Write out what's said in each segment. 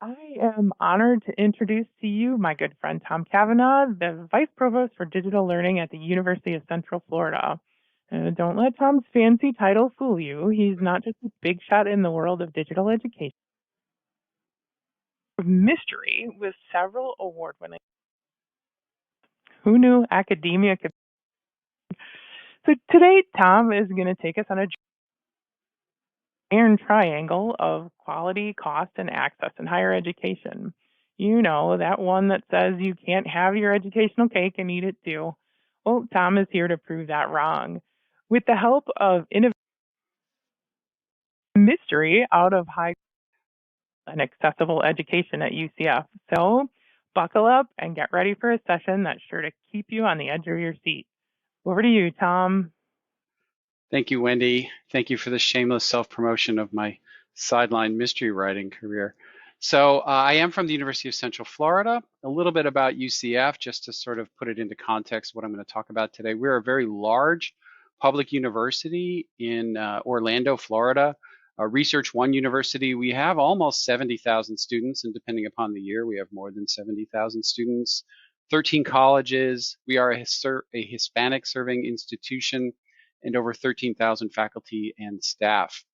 I am honored to introduce to you my good friend Tom Cavanaugh, the Vice Provost for Digital Learning at the University of Central Florida. Don't let Tom's fancy title fool you. He's not just a big shot in the world of digital education. Mystery with several award winning. Who knew academia could? So today, Tom is going to take us on a iron triangle of quality, cost, and access in higher education. You know, that one that says you can't have your educational cake and eat it too. Well, Tom is here to prove that wrong. With the help of innovative mystery out of high and accessible education at UCF. So buckle up and get ready for a session that's sure to keep you on the edge of your seat. Over to you, Tom. Thank you, Wendy. Thank you for the shameless self-promotion of my sideline mystery writing career. So I am from the University of Central Florida. A little bit about UCF, just to sort of put it into context, what I'm going to talk about today. We're a very large public university in Orlando, Florida. Research One University, we have almost 70,000 students, and depending upon the year, we have more than 70,000 students. 13 colleges. We are a Hispanic serving institution and over 13,000 faculty and staff.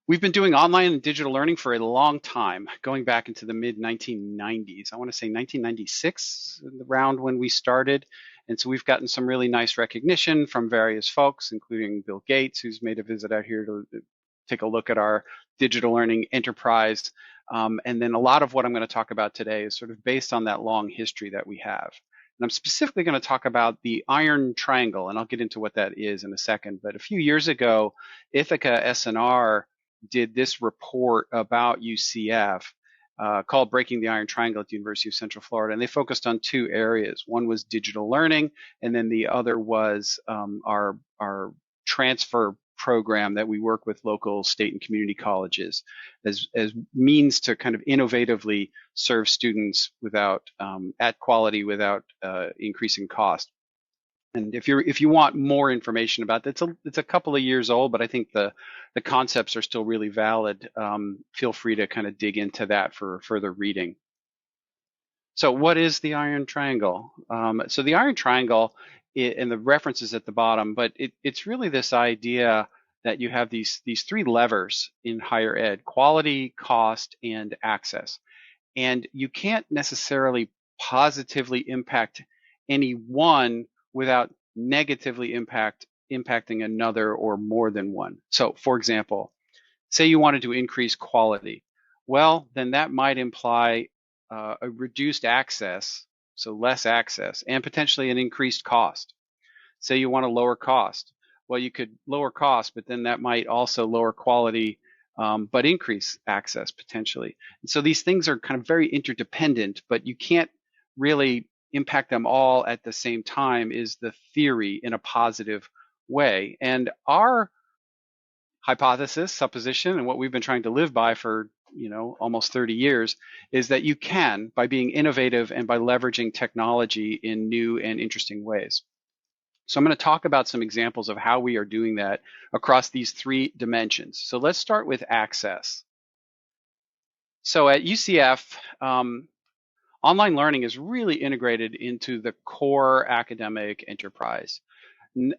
We've been doing online and digital learning for a long time, going back into the mid 1990s. I want to say 1996, around when we started. And so we've gotten some really nice recognition from various folks, including Bill Gates, who's made a visit out here to take a look at our digital learning enterprise. And then a lot of what I'm going to talk about today is sort of based on that long history that we have. And I'm specifically going to talk about the iron triangle, and I'll get into what that is in a second. But a few years ago, Ithaca S&R did this report about UCF called Breaking the Iron Triangle at the University of Central Florida. And they focused on two areas. One was digital learning, and then the other was our transfer program that we work with local state and community colleges as means to kind of innovatively serve students without at quality without increasing cost. And if you want more information about that, it's a couple of years old, but I think the concepts are still really valid. Feel free to kind of dig into that for further reading. So what is the iron triangle? So the iron triangle, and the reference is at the bottom, but it's really this idea that you have these three levers in higher ed: quality, cost, and access. And you can't necessarily positively impact any one without negatively impacting another or more than one. So for example, say you wanted to increase quality. Well, then that might imply a reduced access, so less access, and potentially an increased cost. Say you want to lower cost. Well, you could lower cost, but then that might also lower quality, but increase access potentially. And so these things are kind of very interdependent, but you can't really impact them all at the same time, is the theory, in a positive way. And our hypothesis, supposition, and what we've been trying to live by for almost 30 years is that you can, by being innovative and by leveraging technology in new and interesting ways. So I'm going to talk about some examples of how we are doing that across these three dimensions. So let's start with access. So at UCF, online learning is really integrated into the core academic enterprise.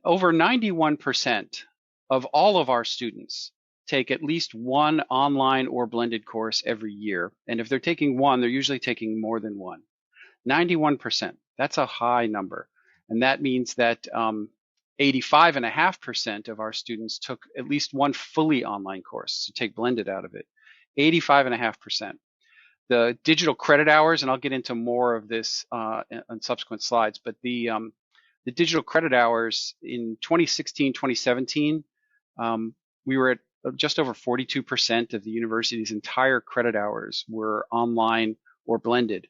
Over 91% of all of our students take at least one online or blended course every year. And if they're taking one, they're usually taking more than one. 91%, that's a high number. And that means that 85.5% of our students took at least one fully online course, so take blended out of it. 85.5%. The digital credit hours, and I'll get into more of this on subsequent slides, but the digital credit hours in 2016, 2017, we were at just over 42% of the university's entire credit hours were online or blended.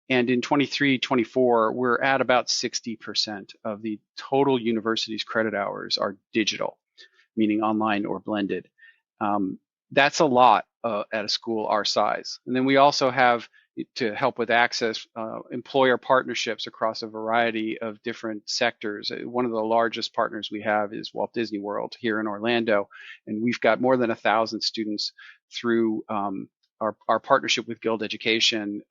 And in 23, 24, we're at about 60% of the total university's credit hours are digital, meaning online or blended. That's a lot at a school our size. And then we also have, to help with access, employer partnerships across a variety of different sectors. One of the largest partners we have is Walt Disney World here in Orlando, and we've got more than 1,000 students through our partnership with Guild Education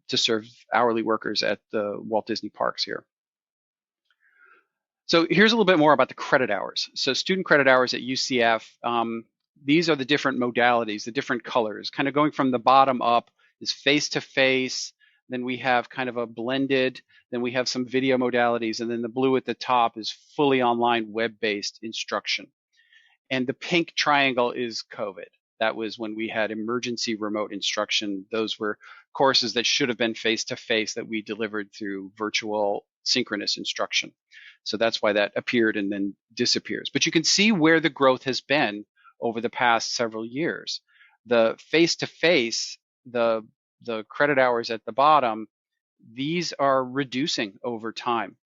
to serve hourly workers at the Walt Disney parks here. So here's a little bit more about the credit hours. So student credit hours at UCF, these are the different modalities, the different colors, kind of going from the bottom up is face-to-face, then we have kind of a blended, then we have some video modalities, and then the blue at the top is fully online web-based instruction. And the pink triangle is COVID. That was when we had emergency remote instruction. Those were courses that should have been face-to-face that we delivered through virtual synchronous instruction. So that's why that appeared and then disappears. But you can see where the growth has been over the past several years. The face-to-face, the credit hours at the bottom, these are reducing over time.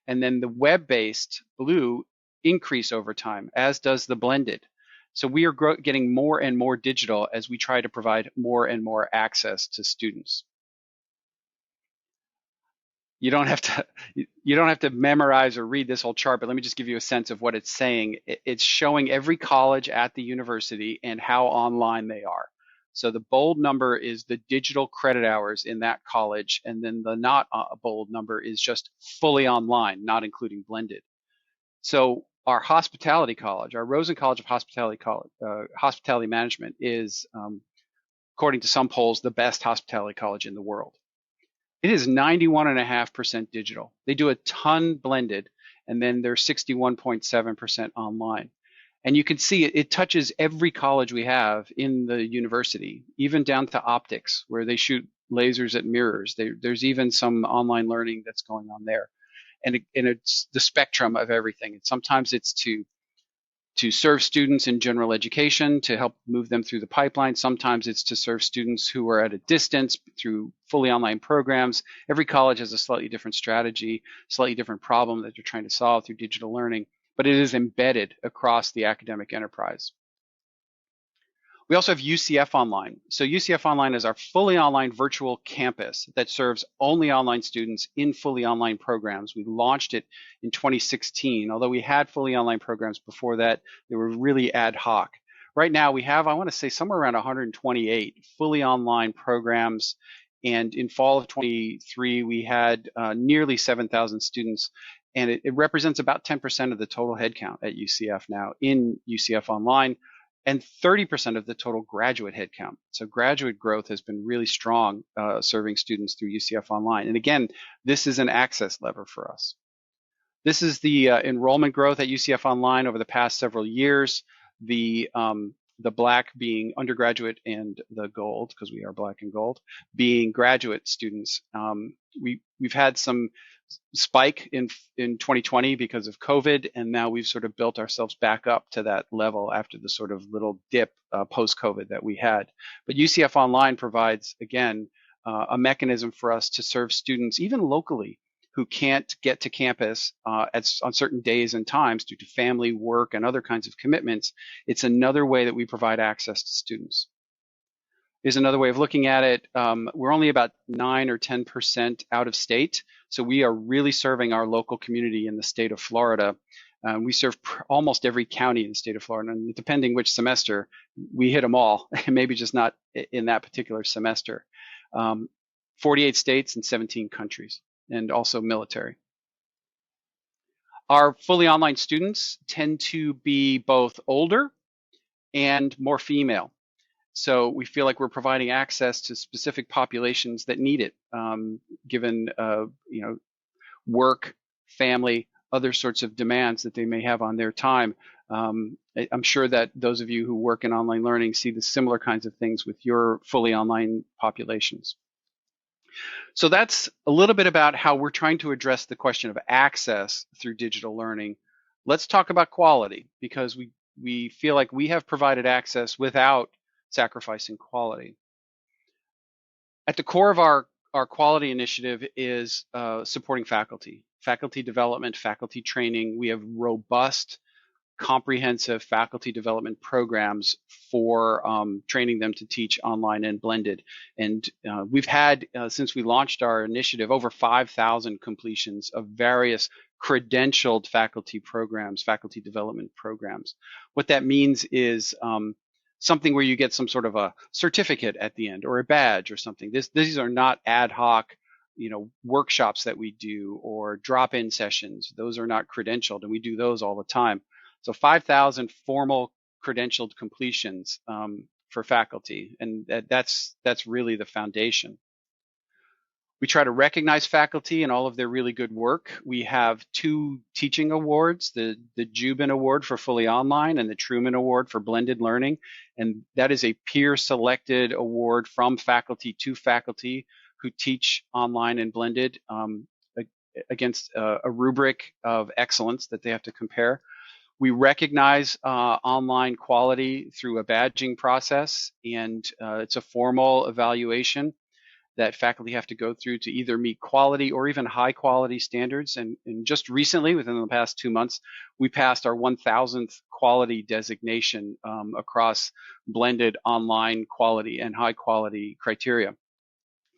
And then the web-based blue increase over time, as does the blended. So we are getting more and more digital as we try to provide more and more access to students. You don't have to memorize or read this whole chart, but let me just give you a sense of what it's saying. It's showing every college at the university and how online they are. So the bold number is the digital credit hours in that college, and then the not bold number is just fully online, not including blended. So our hospitality college, our Rosen College of Hospitality Management is, according to some polls, the best hospitality college in the world. It is 91.5% digital. They do a ton blended, and then they're 61.7% online. And you can see it touches every college we have in the university, even down to optics, where they shoot lasers at mirrors. There's even some online learning that's going on there. And it's the spectrum of everything. And sometimes it's to serve students in general education, to help move them through the pipeline. Sometimes it's to serve students who are at a distance through fully online programs. Every college has a slightly different strategy, slightly different problem that they're trying to solve through digital learning, but it is embedded across the academic enterprise. We also have UCF Online. So UCF Online is our fully online virtual campus that serves only online students in fully online programs. We launched it in 2016. Although we had fully online programs before that, they were really ad hoc. Right now we have, I want to say, somewhere around 128 fully online programs. And in fall of 23, we had nearly 7,000 students. And it represents about 10% of the total headcount at UCF now in UCF Online, and 30% of the total graduate headcount. So graduate growth has been really strong, serving students through UCF Online. And again, this is an access lever for us. This is the enrollment growth at UCF Online over the past several years. The black being undergraduate and the gold, because we are black and gold, being graduate students. We've had some spike in 2020 because of COVID, and now we've sort of built ourselves back up to that level after the sort of little dip post-COVID that we had. But UCF Online provides, again, a mechanism for us to serve students, even locally, who can't get to campus on certain days and times due to family, work, and other kinds of commitments. It's another way that we provide access to students. Here's another way of looking at it. We're only about 9 or 10% out of state. So we are really serving our local community in the state of Florida. We serve almost every county in the state of Florida, and depending which semester, we hit them all, maybe just not in that particular semester. 48 states and 17 countries, and also military. Our fully online students tend to be both older and more female. So we feel like we're providing access to specific populations that need it, given work, family, other sorts of demands that they may have on their time. I'm sure that those of you who work in online learning see the similar kinds of things with your fully online populations. So that's a little bit about how we're trying to address the question of access through digital learning. Let's talk about quality, because we feel like we have provided access without sacrificing quality. At the core of our quality initiative is supporting faculty development, faculty training. We have robust, comprehensive faculty development programs for training them to teach online and blended. And we've had, since we launched our initiative, over 5,000 completions of various credentialed faculty programs, faculty development programs. What that means is something where you get some sort of a certificate at the end or a badge or something. These are not ad hoc, workshops that we do or drop-in sessions. Those are not credentialed, and we do those all the time. So 5,000 formal credentialed completions for faculty, and that's really the foundation. We try to recognize faculty and all of their really good work. We have 2 teaching awards, the Jubin Award for fully online and the Truman Award for blended learning. And that is a peer selected award from faculty to faculty who teach online and blended against a rubric of excellence that they have to compare. We recognize online quality through a badging process, and it's a formal evaluation that faculty have to go through to either meet quality or even high quality standards. And just recently, within the past 2 months, we passed our 1,000th quality designation across blended online quality and high quality criteria.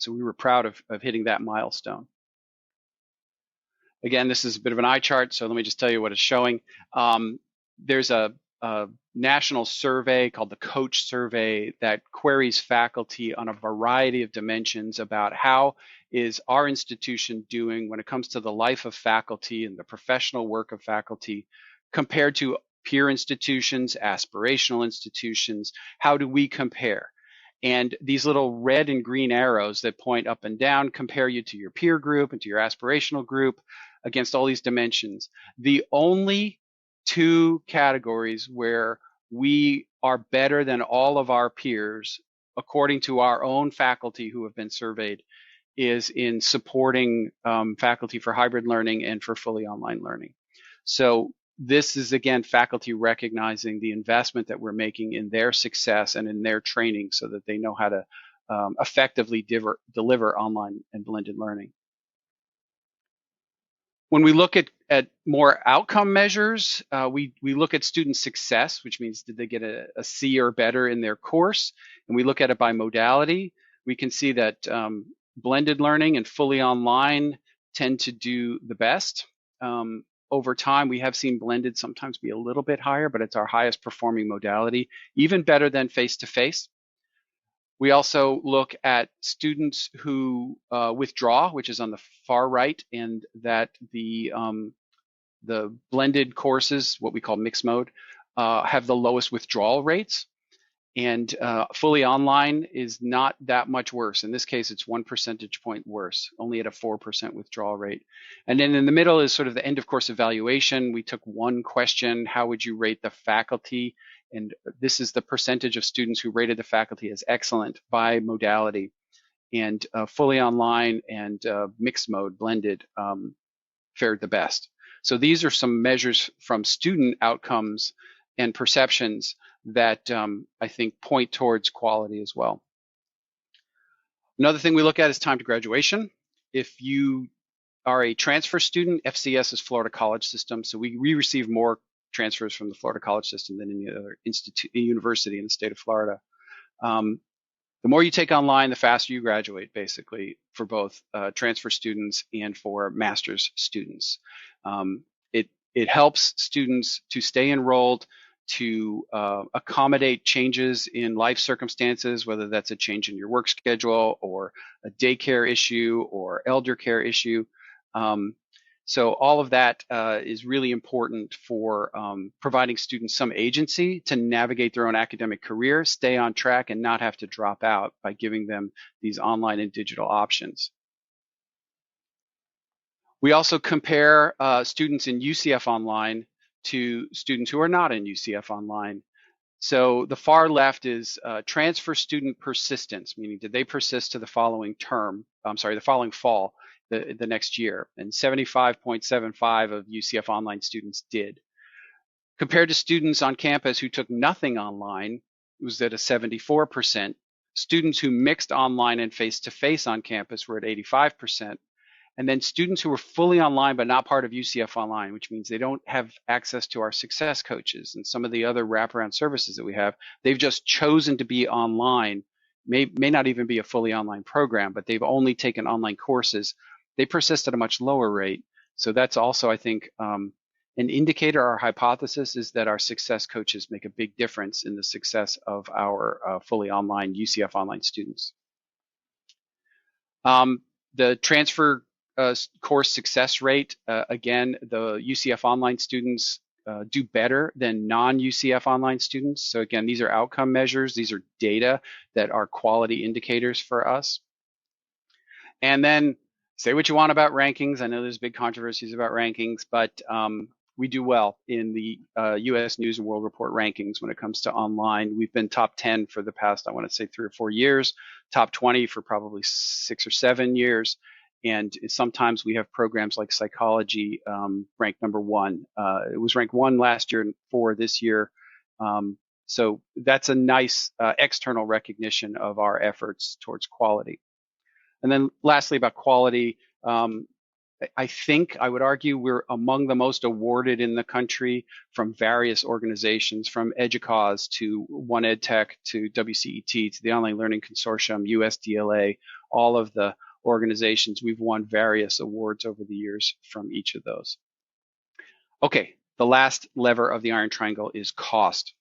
So we were proud of hitting that milestone. Again, this is a bit of an eye chart, so let me just tell you what it's showing. There's a national survey called the Coach Survey that queries faculty on a variety of dimensions about how is our institution doing when it comes to the life of faculty and the professional work of faculty compared to peer institutions, aspirational institutions. How do we compare? And these little red and green arrows that point up and down compare you to your peer group and to your aspirational group against all these dimensions. The only 2 categories where we are better than all of our peers, according to our own faculty who have been surveyed, is in supporting faculty for hybrid learning and for fully online learning. So this is, again, faculty recognizing the investment that we're making in their success and in their training so that they know how to effectively deliver online and blended learning. When we look at more outcome measures, we look at student success, which means did they get a C or better in their course? And we look at it by modality. We can see that blended learning and fully online tend to do the best. Over time, we have seen blended sometimes be a little bit higher, but it's our highest performing modality, even better than face-to-face. We also look at students who withdraw, which is on the far right, and that the blended courses, what we call mixed mode, have the lowest withdrawal rates. And fully online is not that much worse. In this case, it's 1 percentage point worse, only at a 4% withdrawal rate. And then in the middle is sort of the end of course evaluation. We took 1 question, how would you rate the faculty? And this is the percentage of students who rated the faculty as excellent by modality. And fully online and mixed mode, blended, fared the best. So these are some measures from student outcomes and perceptions that I think point towards quality as well. Another thing we look at is time to graduation. If you are a transfer student, FCS is Florida College System, so we receive more transfers from the Florida College System than any other university in the state of Florida. The more you take online, the faster you graduate, basically, for both transfer students and for master's students. It helps students to stay enrolled, to accommodate changes in life circumstances, whether that's a change in your work schedule or a daycare issue or elder care issue. So all of that is really important for providing students some agency to navigate their own academic career, stay on track, and not have to drop out by giving them these online and digital options. We also compare students in UCF Online to students who are not in UCF Online. So the far left is transfer student persistence, meaning did they persist to the following term, the following fall, the next year, and 75.75 of UCF Online students did. Compared to students on campus who took nothing online, it was at a 74%. Students who mixed online and face-to-face on campus were at 85%. And then students who were fully online but not part of UCF Online, which means they don't have access to our success coaches and some of the other wraparound services that we have. They've just chosen to be online, may not even be a fully online program, but they've only taken online courses. They persist at a much lower rate. So that's also, I think, an indicator, our hypothesis is that our success coaches make a big difference in the success of our fully online UCF online students. The transfer course success rate, again, the UCF online students do better than non-UCF online students. So again, these are outcome measures. These are data that are quality indicators for us. And then say what you want about rankings. I know there's big controversies about rankings, but we do well in the US News and World Report rankings when it comes to online. We've been top 10 for the past, I want to say 3 or 4 years, top 20 for probably 6 or 7 years. And sometimes we have programs like psychology ranked number 1. It was ranked 1 last year and 4 this year. So that's a nice external recognition of our efforts towards quality. And then lastly, about quality, I think I would argue we're among the most awarded in the country from various organizations, from EDUCAUSE to One EdTech to WCET to the Online Learning Consortium, USDLA, all of the organizations. We've won various awards over the years from each of those. Okay, the last lever of the iron triangle is cost.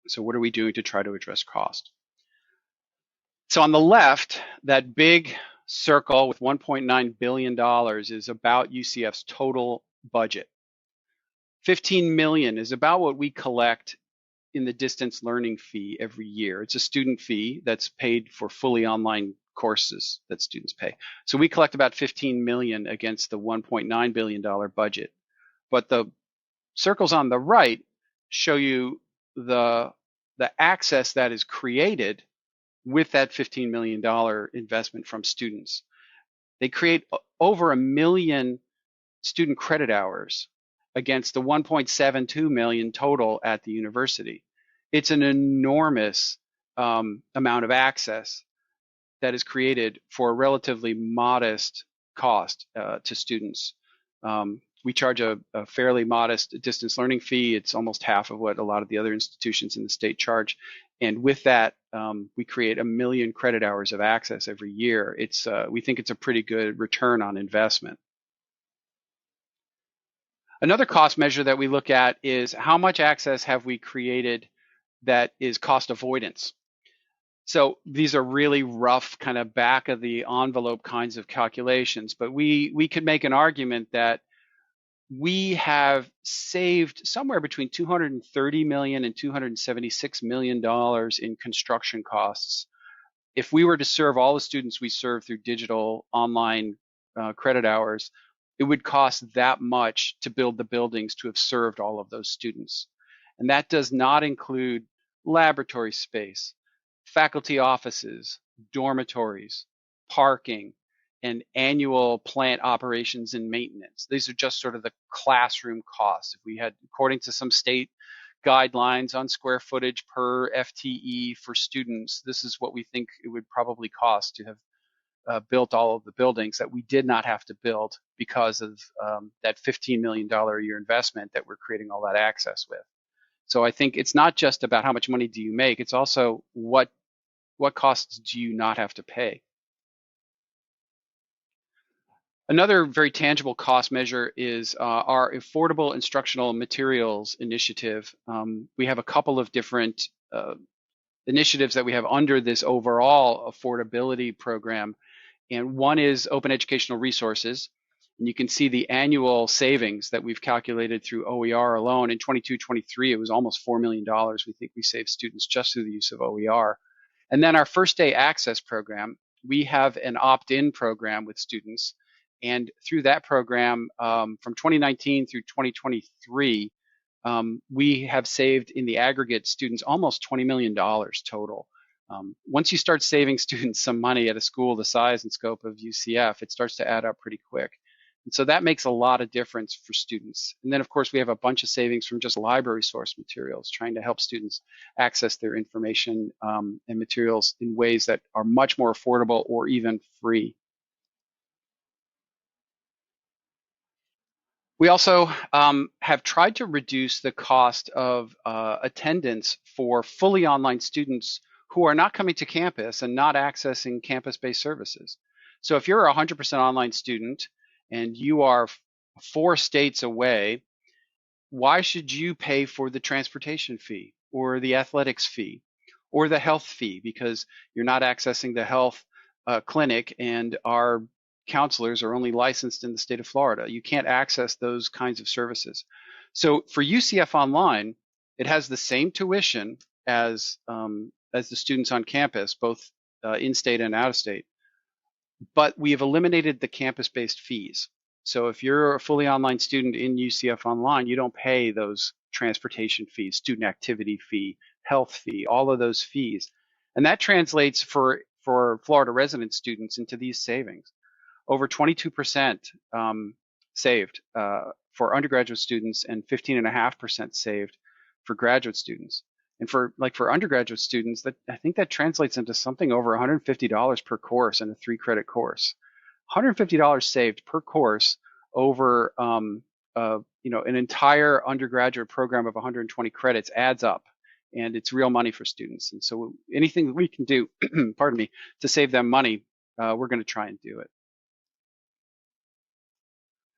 So what are we doing to try to address cost? So on the left, that big circle with $1.9 billion is about UCF's total budget. 15 million is about what we collect in the distance learning fee every year. It's a student fee that's paid for fully online courses that students pay. So we collect about 15 million against the $1.9 billion budget. But the circles on the right show you the access that is created with that $15 million investment from students. They create over 1 million student credit hours against the 1.72 million total at the university. It's an enormous amount of access that is created for a relatively modest cost to students. We charge a fairly modest distance learning fee. It's almost half of what a lot of the other institutions in the state charge. And with that, we create 1 million credit hours of access every year. We think it's a pretty good return on investment. Another cost measure that we look at is how much access have we created that is cost avoidance. So these are really rough, kind of back of the envelope kinds of calculations, but we could make an argument that we have saved somewhere between $230 million and $276 million in construction costs. If we were to serve all the students we serve through digital online credit hours, it would cost that much to build the buildings to have served all of those students. And that does not include laboratory space, faculty offices, dormitories, parking, and annual plant operations and maintenance. These are just sort of the classroom costs. If we had, according to some state guidelines on square footage per FTE for students, this is what we think it would probably cost to have built all of the buildings that we did not have to build because of that $15 million a year investment that we're creating all that access with. So I think it's not just about how much money do you make, it's also what costs do you not have to pay. Another very tangible cost measure is our Affordable Instructional Materials Initiative. We have a couple of different initiatives that we have under this overall affordability program. And one is Open Educational Resources. And you can see the annual savings that we've calculated through OER alone. In 22-23, it was almost $4 million we think we saved students just through the use of OER. And then our First Day Access program, we have an opt-in program with students. And through that program, from 2019 through 2023, we have saved in the aggregate students almost $20 million total. Once you start saving students some money at a school the size and scope of UCF, it starts to add up pretty quick. And so that makes a lot of difference for students. And then, of course, we have a bunch of savings from just library source materials, trying to help students access their information and materials in ways that are much more affordable or even free. We also have tried to reduce the cost of attendance for fully online students who are not coming to campus and not accessing campus-based services. So if you're a 100% online student and you are 4 states away why should you pay for the transportation fee or the athletics fee or the health fee because you're not accessing the health clinic and our counselors are only licensed in the state of Florida? You can't access those kinds of services. So for UCF Online, it has the same tuition as the students on campus, both in-state and out-of-state, but we have eliminated the campus-based fees. So if you're a fully online student in UCF Online, you don't pay those transportation fees, student activity fee, health fee, all of those fees. And that translates for Florida resident students into these savings. Over 22% saved for undergraduate students and 15.5% saved for graduate students. And for undergraduate students, that I think that translates into something over $150 per course in a 3-credit course. $150 saved per course over an entire undergraduate program of 120 credits adds up, and it's real money for students. And so anything that we can do, pardon me, to save them money, we're going to try and do it.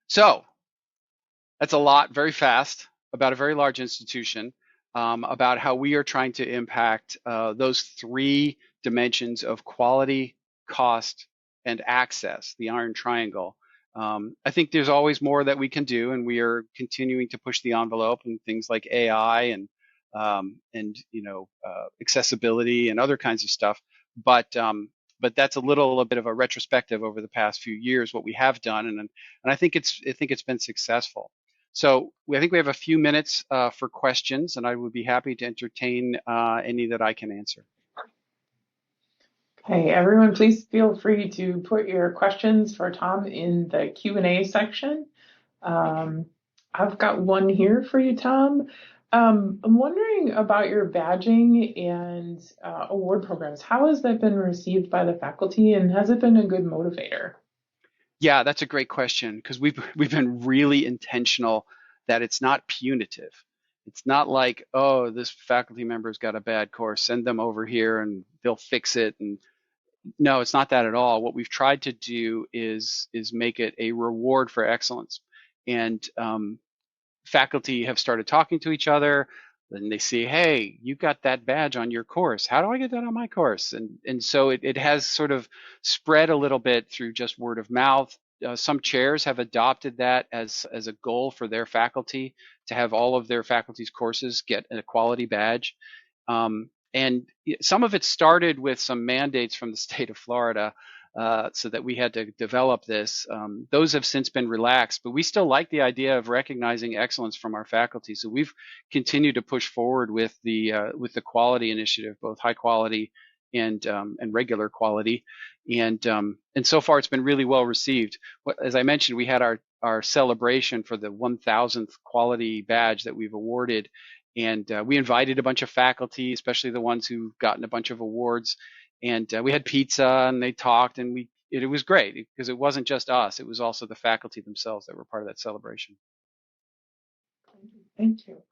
So that's a lot, very fast, about a very large institution, about how we are trying to impact those 3 dimensions of quality, cost, and access, the iron triangle. I think there's always more that we can do, and we are continuing to push the envelope in things like AI and accessibility and other kinds of stuff. But that's a bit of a retrospective over the past few years, what we have done, and I think it's been successful. So I think we have a few minutes for questions, and I would be happy to entertain any that I can answer. Hey, everyone, please feel free to put your questions for Tom in the Q&A section. I've got one here for you, Tom. I'm wondering about your badging and award programs. How has that been received by the faculty, and has it been a good motivator? Yeah, that's a great question, because we've been really intentional that it's not punitive. It's not like, oh, this faculty member's got a bad course, send them over here and they'll fix it. And no, it's not that at all. What we've tried to do is make it a reward for excellence. And faculty have started talking to each other. Then they see, hey, you got that badge on your course. How do I get that on my course? And so it has sort of spread a little bit through just word of mouth. Some chairs have adopted that as a goal for their faculty, to have all of their faculty's courses get a quality badge. And some of it started with some mandates from the state of Florida, so that we had to develop this. Those have since been relaxed, but we still like the idea of recognizing excellence from our faculty. So we've continued to push forward with the quality initiative, both high quality and regular quality, and so far it's been really well received. As I mentioned, we had our celebration for the 1,000th quality badge that we've awarded, and we invited a bunch of faculty, especially the ones who've gotten a bunch of awards, and we had pizza and they talked, and it was great because it wasn't just us, it was also the faculty themselves that were part of that celebration. Thank you.